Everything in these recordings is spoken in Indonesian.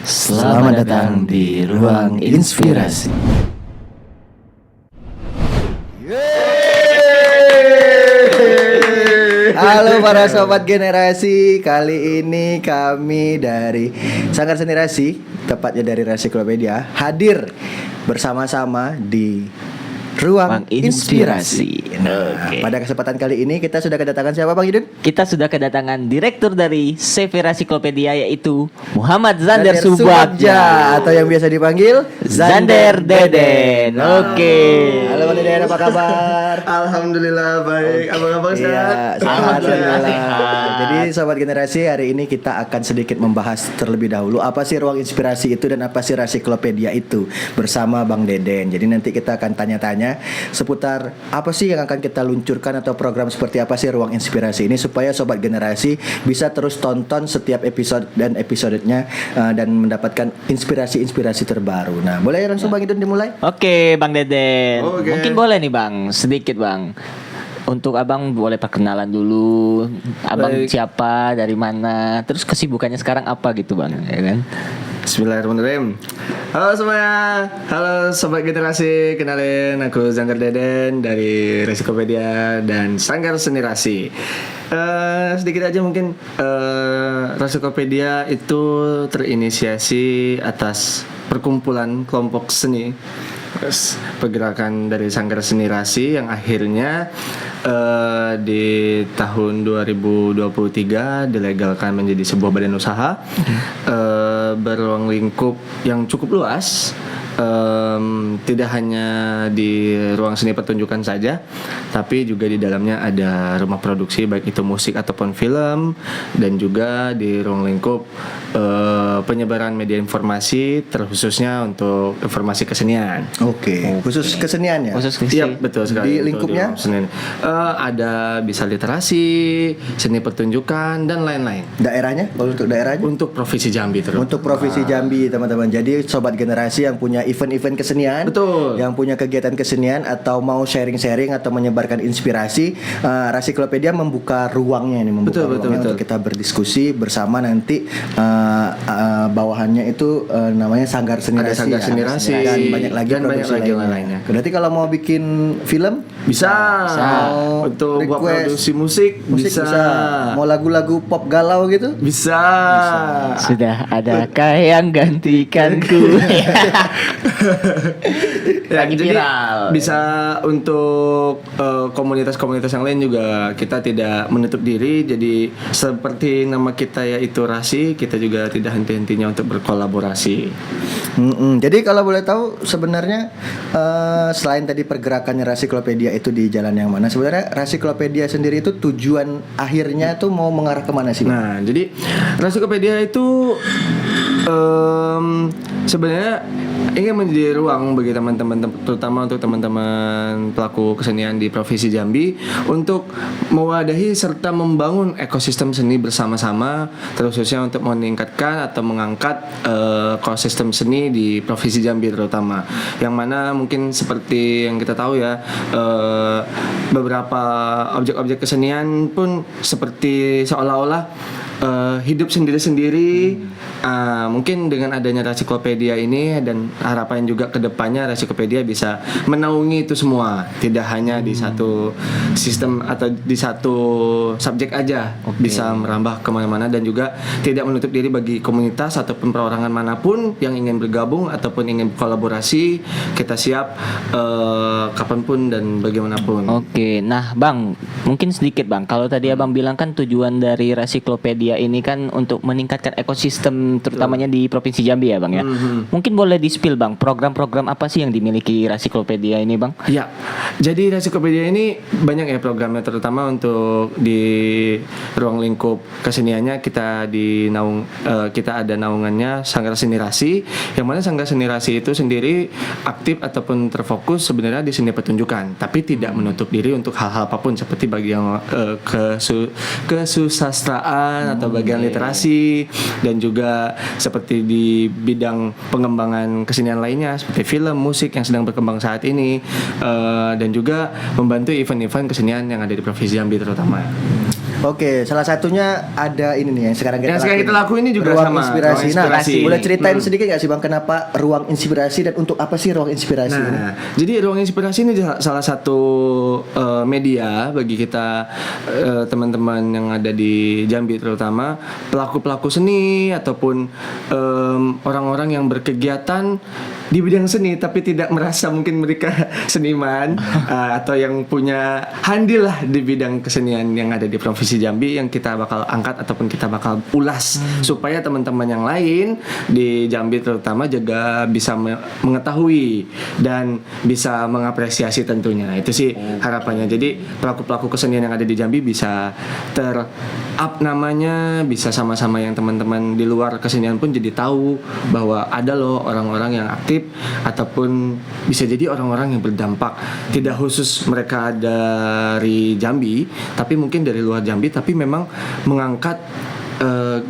Selamat datang di Ruang Inspirasi. Halo para sobat generasi, kali ini kami dari Sanggar Seni Rasi, tepatnya dari Rasiklopedia, hadir bersama-sama di Ruang Inspirasi. Nah, pada kesempatan kali ini kita sudah kedatangan siapa, Bang Yudin? Kita sudah kedatangan direktur dari CV Rasiklopedia, yaitu Muhammad Zander Subagja, Subagja atau yang biasa dipanggil Zander Deden. Oke. Halo Bang Deden, apa kabar? Alhamdulillah baik. Apa kabar Iya, sehat? alhamdulillah. Jadi sobat generasi, hari ini kita akan sedikit membahas terlebih dahulu apa sih Ruang Inspirasi itu dan apa sih Rasiklopedia itu bersama Bang Deden. Jadi nanti kita akan tanya-tanya seputar apa sih yang akan kita luncurkan atau program seperti apa sih Ruang Inspirasi ini, supaya sobat generasi bisa terus tonton setiap episode dan episodenya dan mendapatkan inspirasi-inspirasi terbaru. Nah, boleh langsung Bang Deden dimulai? Oke, Bang Deden. Oke. Mungkin boleh nih, Bang, sedikit, Bang. Untuk Abang boleh perkenalan dulu. Abang Baik. siapa, dari mana, terus kesibukannya sekarang apa gitu, Bang, ya kan? Bismillahirrahmanirrahim. Halo semuanya. Halo sobat generasi. Kenalin, aku Zander Deden dari Rasiklopedia dan Sanggar Seni Rasi. Sedikit aja mungkin, Rasiklopedia itu terinisiasi atas perkumpulan kelompok seni, terus pergerakan dari Sanggar Seni Rasi yang akhirnya di tahun 2023 dilegalkan menjadi sebuah badan usaha berruang lingkup yang cukup luas. Tidak hanya di ruang seni pertunjukan saja, tapi juga di dalamnya ada rumah produksi baik itu musik ataupun film, dan juga di ruang lingkup penyebaran media informasi, terkhususnya untuk informasi kesenian. Oke, khusus kesenian ya? Khusus Iya, betul sekali. Di Betul, lingkupnya? di seni. Ada bisa literasi, seni pertunjukan, dan lain-lain. Daerahnya? Kalau untuk daerahnya? Untuk Provinsi Jambi terus. Untuk Provinsi Jambi, teman-teman. Jadi sobat generasi yang punya event-event kesenian, Betul. yang punya kegiatan kesenian atau mau sharing-sharing atau menyebarkan inspirasi, Rasiklopedia membuka ruangnya ini, membuka Betul, ruangnya betul. untuk kita berdiskusi bersama. Nanti bawahannya itu namanya Sanggar Seni Ada Rasi, Sanggar ya. Seni Rasi. dan banyak lagi Dan banyak produksi lagi lainnya. lainnya. Berarti kalau mau bikin film Bisa. Mau Untuk buat request produksi musik, bisa. bisa. Mau lagu-lagu pop galau gitu? Bisa. Sudah adakah yang gantikanku? Ya, Lagi jadi viral. bisa untuk komunitas-komunitas yang lain juga kita tidak menutup diri. Jadi seperti nama kita yaitu Rasi, kita juga tidak henti-hentinya untuk berkolaborasi. Jadi kalau boleh tahu sebenarnya selain tadi pergerakannya Rasiklopedia itu di jalan yang mana, sebenarnya Rasiklopedia sendiri itu tujuan akhirnya itu mau mengarah kemana sih? Nah, jadi Rasiklopedia itu sebenarnya ingin menjadi ruang bagi teman-teman, terutama untuk teman-teman pelaku kesenian di Provinsi Jambi, untuk mewadahi serta membangun ekosistem seni bersama-sama, terkhususnya untuk meningkatkan atau mengangkat ekosistem seni di Provinsi Jambi terutama. Yang mana mungkin seperti yang kita tahu ya, beberapa objek-objek kesenian pun seperti seolah-olah hidup sendiri-sendiri. Mungkin dengan adanya Rasiklopedia ini dan harapan juga ke depannya Rasiklopedia bisa menaungi itu semua, tidak hanya di satu sistem atau di satu subjek aja, bisa merambah kemana-mana, dan juga tidak menutup diri bagi komunitas ataupun perorangan manapun yang ingin bergabung ataupun ingin kolaborasi. Kita siap kapanpun dan bagaimanapun. Oke, nah Bang, mungkin sedikit Bang. Kalau tadi Abang bilang kan tujuan dari Rasiklopedia ini kan untuk meningkatkan ekosistem, terutamanya di Provinsi Jambi ya Bang ya. Mungkin boleh di-spill Bang, program-program apa sih yang dimiliki Rasiklopedia ini Bang? Ya, jadi Rasiklopedia ini banyak ya programnya, terutama untuk di ruang lingkup keseniannya kita ada naungannya Sanggar Seni Rasi, yang mana Sanggar Seni Rasi itu sendiri aktif ataupun terfokus sebenarnya di seni pertunjukan, tapi tidak menutup diri untuk hal-hal apapun seperti bagian kesusastraan atau bagian literasi, dan juga seperti di bidang pengembangan kesenian lainnya seperti film, musik yang sedang berkembang saat ini, dan juga membantu event-event kesenian yang ada di Provinsi Jambi terutama. Oke, salah satunya ada ini nih yang sekarang Yang kita lakuin ini juga ruang sama, inspirasi. ruang inspirasi. Nah, boleh ceritain sedikit nggak sih Bang, kenapa ruang inspirasi dan untuk apa sih ruang inspirasi ini? Nah, jadi ruang inspirasi ini salah satu media bagi kita teman-teman yang ada di Jambi, terutama pelaku-pelaku seni ataupun orang-orang yang berkegiatan di bidang seni tapi tidak merasa mungkin mereka seniman atau yang punya handil lah di bidang kesenian yang ada di Provinsi Jambi, yang kita bakal angkat ataupun kita bakal ulas supaya teman-teman yang lain di Jambi terutama juga bisa mengetahui dan bisa mengapresiasi tentunya. Itu sih harapannya. Jadi pelaku-pelaku kesenian yang ada di Jambi bisa up namanya, bisa sama-sama yang teman-teman di luar kesenian pun jadi tahu bahwa ada loh orang-orang yang aktif ataupun bisa jadi orang-orang yang berdampak, tidak khusus mereka dari Jambi tapi mungkin dari luar Jambi tapi memang mengangkat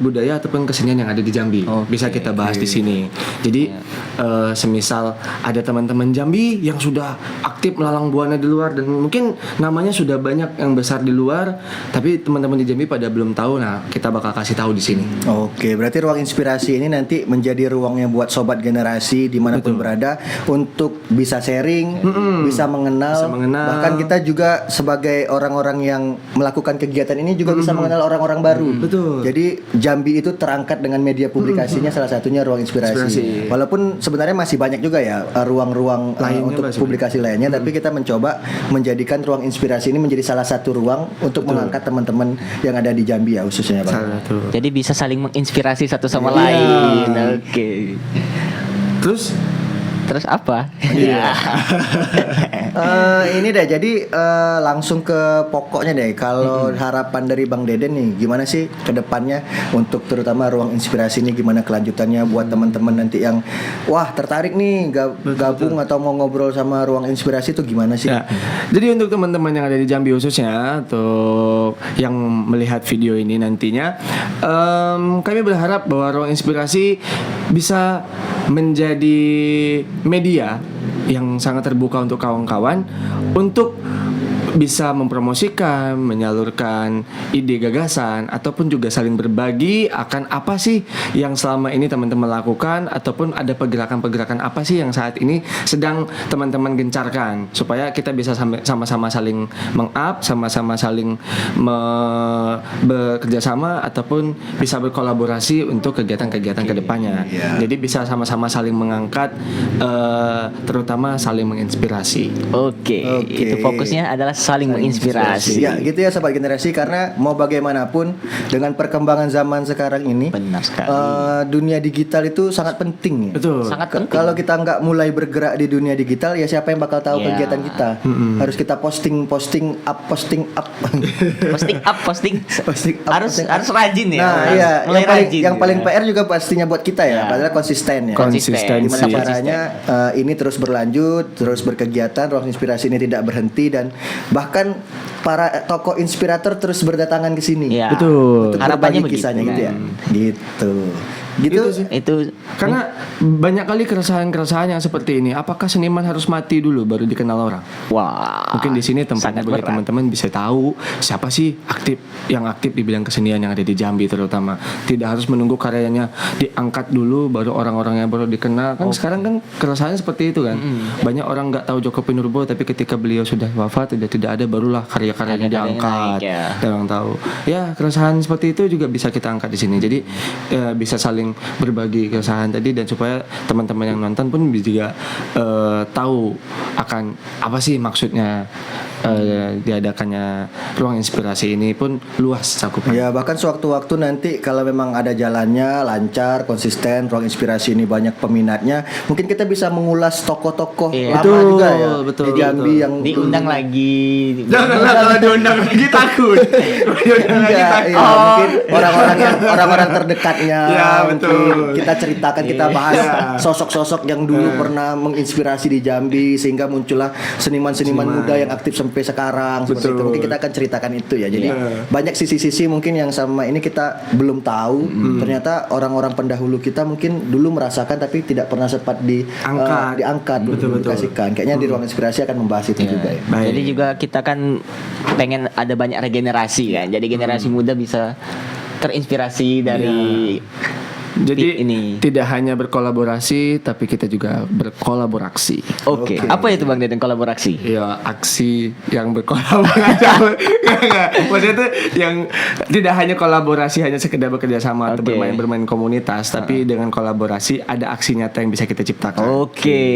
budaya ataupun kesenian yang ada di Jambi. Bisa kita bahas di sini. Jadi semisal ada teman-teman Jambi yang sudah aktif melalang buana di luar dan mungkin namanya sudah banyak yang besar di luar, tapi teman-teman di Jambi pada belum tahu. Nah, kita bakal kasih tahu di sini. Oke, berarti ruang inspirasi ini nanti menjadi ruangnya buat sobat generasi dimanapun berada untuk bisa sharing, bisa mengenal, bahkan kita juga sebagai orang-orang yang melakukan kegiatan ini juga bisa mengenal orang-orang baru. Betul. Jadi Jambi itu terangkat dengan media publikasinya, salah satunya ruang inspirasi. Walaupun sebenarnya masih banyak juga ya ruang-ruang untuk publikasi lainnya, tapi kita mencoba menjadikan ruang inspirasi ini menjadi salah satu ruang untuk mengangkat teman-teman yang ada di Jambi ya khususnya Bang. Jadi bisa saling menginspirasi satu sama lain. Oke. Terus apa? Ini deh, jadi langsung ke pokoknya deh. Kalau harapan dari Bang Deden nih, gimana sih ke depannya untuk terutama ruang inspirasi ini, gimana kelanjutannya buat teman-teman nanti yang wah tertarik nih gabung atau mau ngobrol sama ruang inspirasi itu gimana sih? Ya. Jadi untuk teman-teman yang ada di Jambi khususnya, untuk yang melihat video ini nantinya, kami berharap bahwa ruang inspirasi bisa menjadi media yang sangat terbuka untuk kawan-kawan untuk bisa mempromosikan, menyalurkan ide gagasan ataupun juga saling berbagi akan apa sih yang selama ini teman-teman lakukan ataupun ada pergerakan-pergerakan apa sih yang saat ini sedang teman-teman gencarkan, supaya kita bisa sama-sama saling meng-up, sama-sama saling bekerja sama ataupun bisa berkolaborasi untuk kegiatan-kegiatan kedepannya. Jadi bisa sama-sama saling mengangkat, terutama saling menginspirasi. Oke. Itu fokusnya adalah saling menginspirasi. Ya, gitu ya sobat generasi, karena mau bagaimanapun dengan perkembangan zaman sekarang ini, benar sekali. Dunia digital itu sangat penting ya. Betul. Sangat penting. Kalau kita nggak mulai bergerak di dunia digital, ya siapa yang bakal tahu kegiatan kita? Harus kita posting up. Posting up. Harus rajin ya. Nah, iya, Mulai rajin. yang paling PR juga pastinya buat kita ya, padahal konsisten ya. Konsistensi. Gimana caranya ini terus berlanjut, terus berkegiatan, ruang inspirasi ini tidak berhenti, dan bahkan para tokoh inspirator terus berdatangan ke sini. Ya. Betul. Untuk Harapannya berbagi kisahnya begitu, gitu ya. Gitu. Gitu sih. Itu Karena banyak kali keresahan-keresahan yang seperti ini. Apakah seniman harus mati dulu baru dikenal orang? wah. Mungkin di sini tempatnya sangat bagi berat. teman-teman bisa tahu siapa sih yang aktif di bidang kesenian yang ada di Jambi terutama. Tidak harus menunggu karyanya diangkat dulu baru orang-orang yang baru dikenal. Kan sekarang kan keresahannya seperti itu kan. Banyak orang nggak tahu Joko Pinurbo, tapi ketika beliau sudah wafat tidak ada, barulah karya-karyanya diangkat. naik, ya. Dan orang tahu. Ya, keresahan seperti itu juga bisa kita angkat di sini. Jadi bisa saling berbagi keresahan tadi, dan supaya teman-teman yang nonton pun juga tahu akan apa sih maksudnya diadakannya ruang inspirasi ini pun luas cakupan. Ya, bahkan sewaktu-waktu nanti kalau memang ada jalannya lancar, konsisten, ruang inspirasi ini banyak peminatnya, mungkin kita bisa mengulas tokoh-tokoh lama Betul, juga ya betul, di Jambi betul. yang Diundang lagi. Janganlah kalau diundang lagi takut. Diundang lagi Enggak, takut. ya, mungkin orang-orang terdekatnya, Ya, betul. mungkin kita ceritakan, kita bahas Ya. sosok-sosok yang dulu pernah menginspirasi di Jambi sehingga muncullah seniman-seniman muda yang aktif sampai sekarang seperti Betul. itu. Mungkin kita akan ceritakan itu ya. Jadi banyak sisi-sisi mungkin yang sama ini kita belum tahu. Ternyata orang-orang pendahulu kita mungkin dulu merasakan tapi tidak pernah sempat diangkat, dipublikasikan. Kayaknya di ruang inspirasi akan membahas itu juga ya. Baik. Jadi juga kita kan pengen ada banyak regenerasi kan. Jadi generasi muda bisa terinspirasi dari Jadi ini. tidak hanya berkolaborasi, tapi kita juga berkolaborasi. Oke. Apa itu Bang Deden kolaborasi? Ya, aksi yang berkolaborasi. Enggak. Maksudnya itu yang tidak hanya kolaborasi, hanya sekedar bekerja sama atau Oke. bermain komunitas, tapi dengan kolaborasi ada aksi nyata yang bisa kita ciptakan. Oke.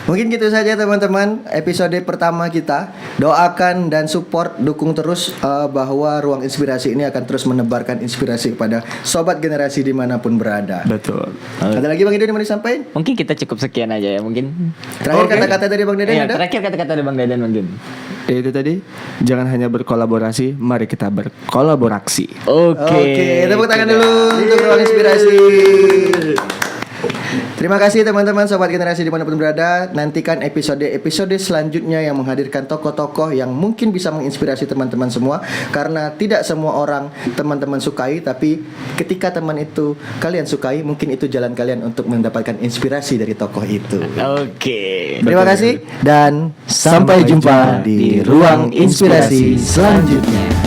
Mungkin gitu saja teman-teman episode pertama kita. Doakan dan support, dukung terus bahwa ruang inspirasi ini akan terus menebarkan inspirasi kepada sobat generasi dimanapun berada. Betul. Ada lagi Bang Deden yang mau disampaikan? Mungkin kita cukup sekian aja ya mungkin. Terakhir kata-kata dari Bang Deden Iya, ada? terakhir kata-kata dari Bang Deden mungkin. Itu tadi, jangan hanya berkolaborasi, mari kita berkolaborasi. Oke, tepuk tangan dulu untuk ruang inspirasi. Terima kasih teman-teman sobat generasi dimanapun berada. Nantikan episode selanjutnya yang menghadirkan tokoh-tokoh yang mungkin bisa menginspirasi teman-teman semua. Karena tidak semua orang teman-teman sukai, tapi ketika teman itu kalian sukai, mungkin itu jalan kalian untuk mendapatkan inspirasi dari tokoh itu. Oke. Terima kasih dan sampai jumpa di ruang inspirasi selanjutnya.